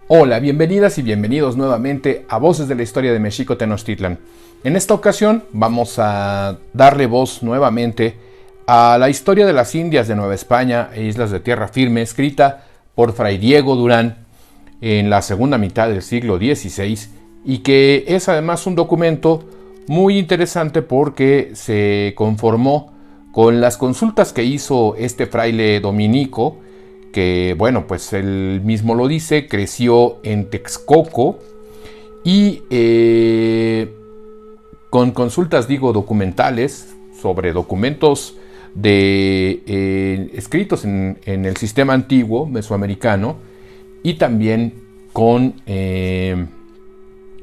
Hola, bienvenidas y bienvenidos nuevamente a Voces de la Historia de Mexico Tenochtitlan. En esta ocasión vamos a darle voz nuevamente a la historia de las Indias de Nueva España e Islas de Tierra Firme, escrita por Fray Diego Durán en la segunda mitad del siglo XVI, y que es además un documento muy interesante porque se conformó con las consultas que hizo este fraile dominico, que, bueno, pues él mismo lo dice, creció en Texcoco y con consultas, documentales sobre documentos escritos en el sistema antiguo mesoamericano, y también con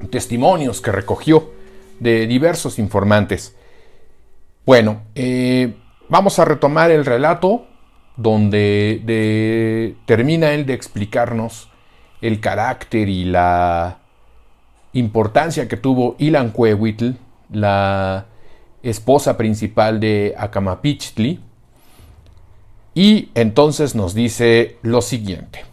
testimonios que recogió de diversos informantes. Bueno, vamos a retomar el relato donde termina él de explicarnos el carácter y la importancia que tuvo Ilancuehuitl, la esposa principal de Acamapichtli, y entonces nos dice lo siguiente.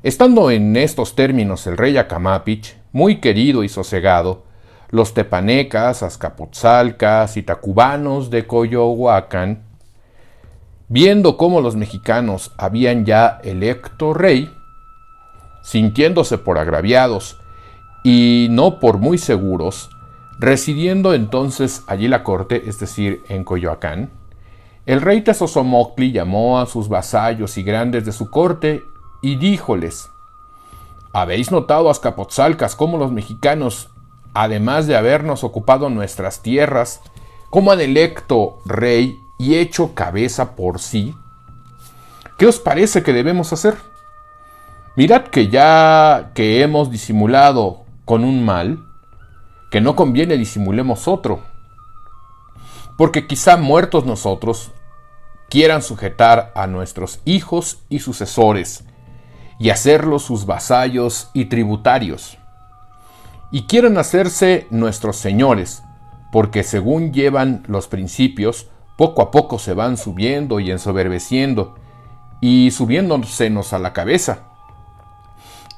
Estando en estos términos el rey Acamapich, muy querido y sosegado, los tepanecas, azcapotzalcas y tacubanos de Coyohuacán, viendo cómo los mexicanos habían ya electo rey, sintiéndose por agraviados y no por muy seguros, residiendo entonces allí la corte, es decir, en Coyoacán, el rey Tezozomoctli llamó a sus vasallos y grandes de su corte y díjoles: ¿habéis notado, azcapotzalcas, cómo los mexicanos, además de habernos ocupado nuestras tierras, cómo han electo rey y hecho cabeza por sí? ¿Qué os parece que debemos hacer? Mirad que ya que hemos disimulado con un mal, que no conviene disimulemos otro, porque quizá muertos nosotros quieran sujetar a nuestros hijos y sucesores y hacerlos sus vasallos y tributarios, y quieran hacerse nuestros señores, porque según llevan los principios, poco a poco se van subiendo y ensoberbeciendo, y subiéndosenos a la cabeza.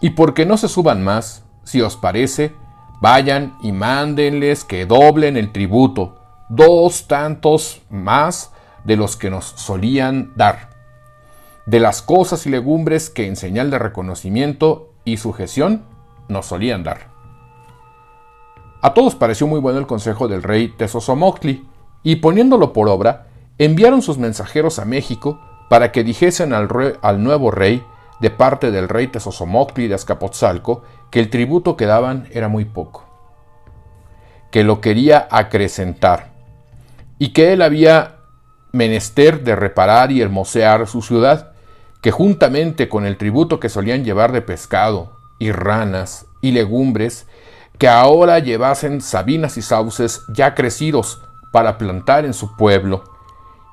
Y porque no se suban más, si os parece, vayan y mándenles que doblen el tributo, 2 tantos más de los que nos solían dar, de las cosas y legumbres que en señal de reconocimiento y sujeción nos solían dar. A todos pareció muy bueno el consejo del rey Tezozomoctli, y poniéndolo por obra, enviaron sus mensajeros a México para que dijesen al nuevo rey, de parte del rey Tezozomoctli de Azcapotzalco, que el tributo que daban era muy poco, que lo quería acrecentar, y que él había menester de reparar y hermosear su ciudad, que juntamente con el tributo que solían llevar de pescado y ranas y legumbres, que ahora llevasen sabinas y sauces ya crecidos para plantar en su pueblo,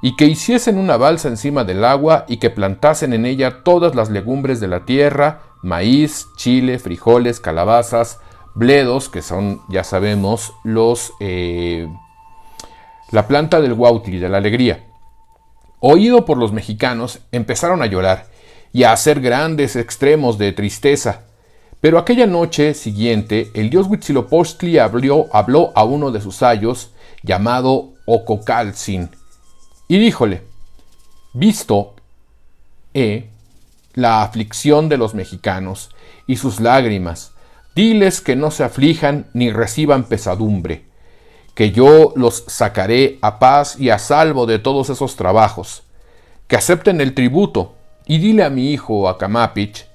y que hiciesen una balsa encima del agua y que plantasen en ella todas las legumbres de la tierra, maíz, chile, frijoles, calabazas, bledos, que son, ya sabemos, la planta del huautli, de la alegría. Oído por los mexicanos, empezaron a llorar y a hacer grandes extremos de tristeza. Pero aquella noche siguiente, el dios Huitzilopochtli habló a uno de sus ayos, llamado Ococaltzin, y díjole: visto la aflicción de los mexicanos y sus lágrimas, diles que no se aflijan ni reciban pesadumbre, que yo los sacaré a paz y a salvo de todos esos trabajos, que acepten el tributo, y dile a mi hijo Acamapich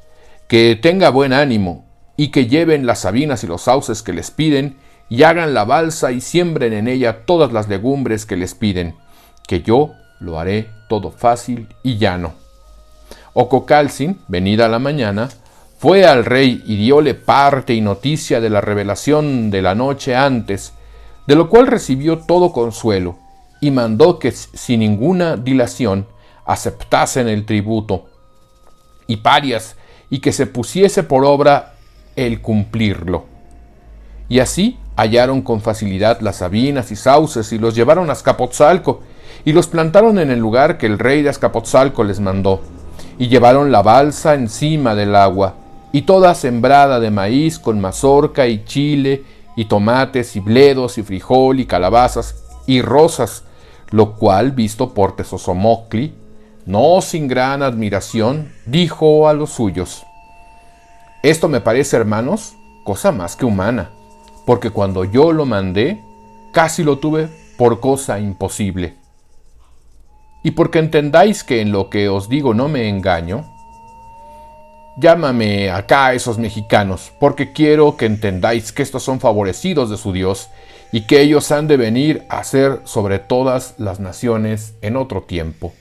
que tenga buen ánimo y que lleven las sabinas y los sauces que les piden y hagan la balsa y siembren en ella todas las legumbres que les piden, que yo lo haré todo fácil y llano. Ococaltzin, venida la mañana, fue al rey y diole parte y noticia de la revelación de la noche antes, de lo cual recibió todo consuelo, y mandó que sin ninguna dilación aceptasen el tributo y parias, y que se pusiese por obra el cumplirlo. Y así hallaron con facilidad las sabinas y sauces y los llevaron a Azcapotzalco y los plantaron en el lugar que el rey de Azcapotzalco les mandó, y llevaron la balsa encima del agua y toda sembrada de maíz con mazorca y chile y tomates y bledos y frijol y calabazas y rosas, lo cual, visto por Tezozomocli, no sin gran admiración, dijo a los suyos: esto me parece, hermanos, cosa más que humana, porque cuando yo lo mandé, casi lo tuve por cosa imposible. Y porque entendáis que en lo que os digo no me engaño, llámame acá a esos mexicanos, porque quiero que entendáis que estos son favorecidos de su Dios y que ellos han de venir a ser sobre todas las naciones en otro tiempo.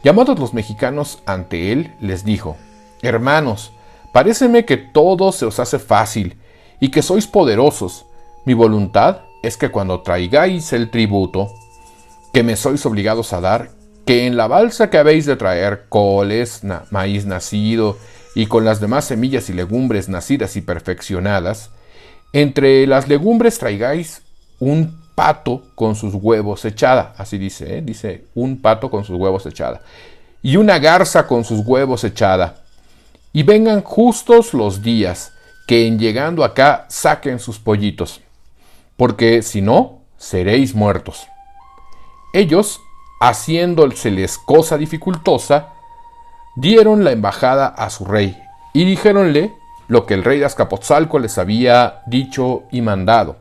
Llamados los mexicanos ante él, les dijo: hermanos, paréceme que todo se os hace fácil y que sois poderosos. Mi voluntad es que cuando traigáis el tributo que me sois obligados a dar, que en la balsa que habéis de traer coles, maíz nacido y con las demás semillas y legumbres nacidas y perfeccionadas, entre las legumbres traigáis un pato con sus huevos echada, así dice, dice un pato con sus huevos echada, y una garza con sus huevos echada, y vengan justos los días, que en llegando acá saquen sus pollitos, porque si no, seréis muertos. Ellos, haciéndoseles cosa dificultosa, dieron la embajada a su rey, y dijéronle lo que el rey de Azcapotzalco les había dicho y mandado,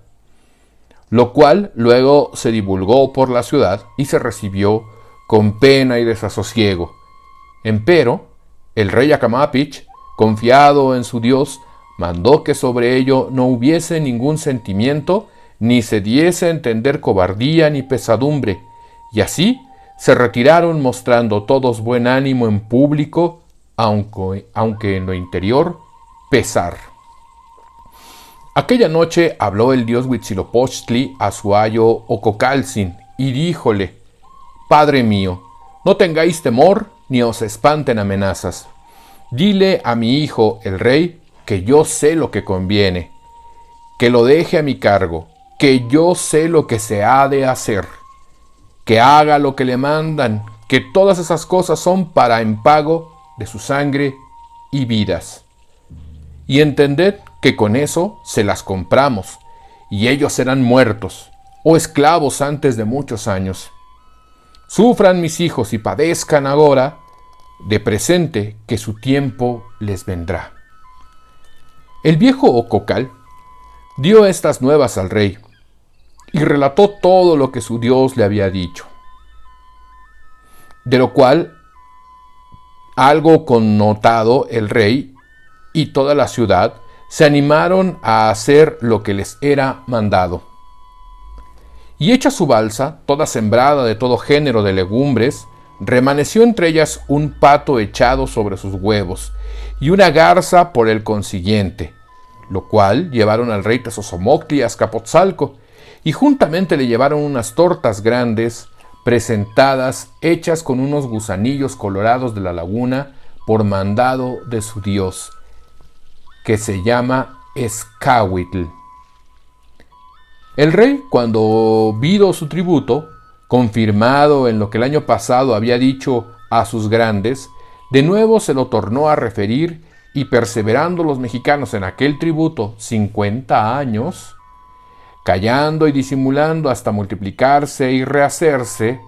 lo cual luego se divulgó por la ciudad y se recibió con pena y desasosiego. Empero, el rey Acamapich, confiado en su Dios, mandó que sobre ello no hubiese ningún sentimiento, ni se diese a entender cobardía ni pesadumbre, y así se retiraron mostrando todos buen ánimo en público, aunque en lo interior pesar. Aquella noche habló el dios Huitzilopochtli a su ayo Ococaltzin y díjole: Padre mío, no tengáis temor ni os espanten amenazas. Dile a mi hijo el rey que yo sé lo que conviene, que lo deje a mi cargo, que yo sé lo que se ha de hacer, que haga lo que le mandan, que todas esas cosas son para en pago de su sangre y vidas. Y entended que con eso se las compramos, y ellos serán muertos, o esclavos antes de muchos años. Sufran mis hijos y padezcan ahora, de presente, que su tiempo les vendrá. El viejo Ococal dio estas nuevas al rey, y relató todo lo que su Dios le había dicho, de lo cual, algo connotado, el rey y toda la ciudad se animaron a hacer lo que les era mandado. Y hecha su balsa, toda sembrada de todo género de legumbres, remaneció entre ellas un pato echado sobre sus huevos, y una garza por el consiguiente, lo cual llevaron al rey Tezozomocli a Azcapotzalco, y juntamente le llevaron unas tortas grandes, presentadas, hechas con unos gusanillos colorados de la laguna, por mandado de su Dios, que se llama Escahuitl. El rey, cuando vido su tributo, confirmado en lo que el año pasado había dicho a sus grandes, de nuevo se lo tornó a referir, y perseverando los mexicanos en aquel tributo 50 años, callando y disimulando hasta multiplicarse y rehacerse,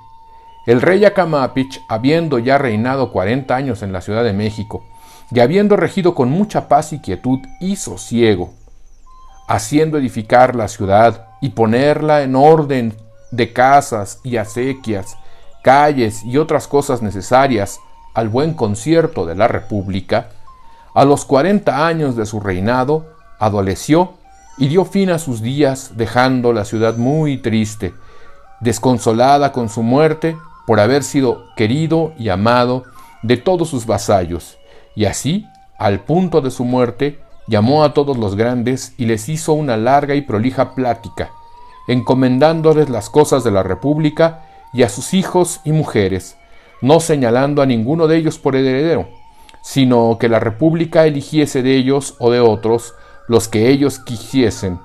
el rey Acamapich, habiendo ya reinado 40 años en la Ciudad de México, y habiendo regido con mucha paz y quietud y sosiego, haciendo edificar la ciudad y ponerla en orden de casas y acequias, calles y otras cosas necesarias al buen concierto de la República, a los 40 años de su reinado adoleció y dio fin a sus días, dejando la ciudad muy triste, desconsolada con su muerte por haber sido querido y amado de todos sus vasallos, y así, al punto de su muerte, llamó a todos los grandes y les hizo una larga y prolija plática, encomendándoles las cosas de la República y a sus hijos y mujeres, no señalando a ninguno de ellos por heredero, sino que la República eligiese de ellos o de otros los que ellos quisiesen,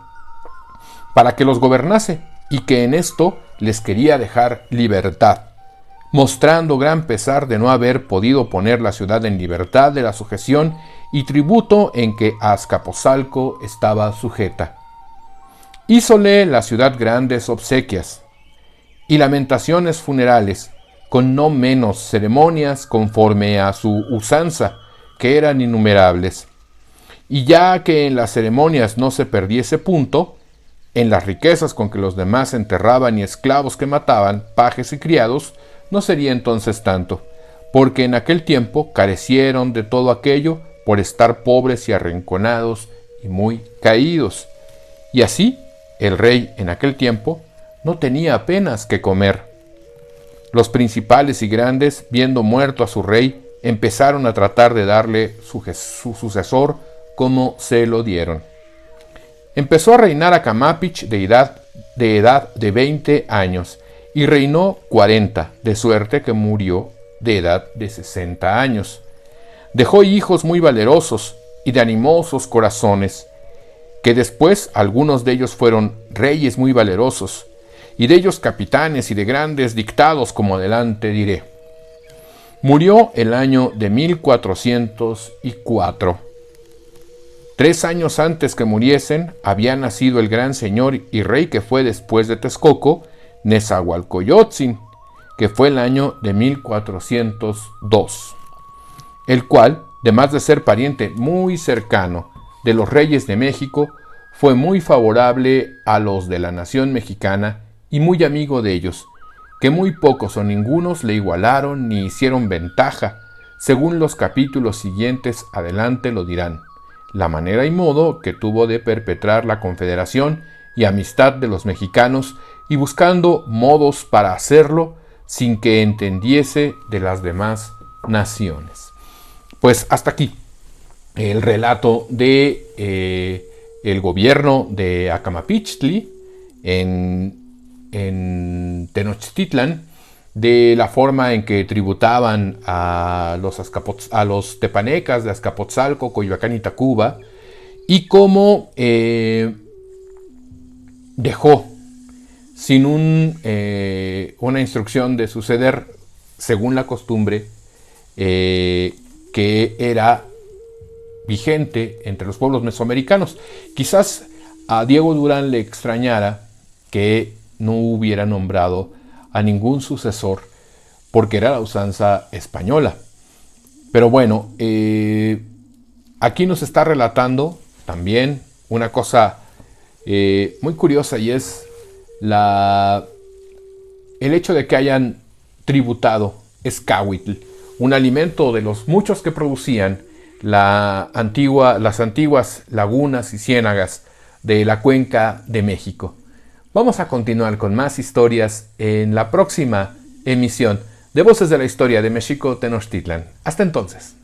para que los gobernase, y que en esto les quería dejar libertad, mostrando gran pesar de no haber podido poner la ciudad en libertad de la sujeción y tributo en que Azcapotzalco estaba sujeta. Hízole la ciudad grandes obsequias y lamentaciones funerales, con no menos ceremonias conforme a su usanza, que eran innumerables. Y ya que en las ceremonias no se perdiese punto, en las riquezas con que los demás enterraban y esclavos que mataban, pajes y criados, no sería entonces tanto, porque en aquel tiempo carecieron de todo aquello por estar pobres y arrinconados y muy caídos. Y así, el rey en aquel tiempo no tenía apenas que comer. Los principales y grandes, viendo muerto a su rey, empezaron a tratar de darle su sucesor como se lo dieron. Empezó a reinar Acamapich de edad de 20 años y reinó 40, de suerte que murió de edad de 60 años. Dejó hijos muy valerosos y de animosos corazones, que después algunos de ellos fueron reyes muy valerosos, y de ellos capitanes y de grandes dictados, como adelante diré. Murió el año de 1404. 3 años antes que muriesen, había nacido el gran señor y rey que fue después de Texcoco, Nezahualcóyotl, que fue el año de 1402, el cual, además de ser pariente muy cercano de los reyes de México, fue muy favorable a los de la nación mexicana y muy amigo de ellos, que muy pocos o ningunos le igualaron ni hicieron ventaja, según los capítulos siguientes adelante lo dirán, la manera y modo que tuvo de perpetrar la confederación y amistad de los mexicanos y buscando modos para hacerlo sin que entendiese de las demás naciones. Pues hasta aquí el relato de el gobierno de Acamapichtli en Tenochtitlan, de la forma en que tributaban a los tepanecas de Azcapotzalco, Coyoacán y Tacuba, y cómo dejó sin una instrucción de suceder según la costumbre que era vigente entre los pueblos mesoamericanos. Quizás a Diego Durán le extrañara que no hubiera nombrado a ningún sucesor, porque era la usanza española. Pero bueno, aquí nos está relatando también una cosa muy curiosa, y es el hecho de que hayan tributado escahuitl, un alimento de los muchos que producían las antiguas lagunas y ciénagas de la cuenca de México. Vamos a continuar con más historias en la próxima emisión de Voces de la Historia de México Tenochtitlan. Hasta entonces.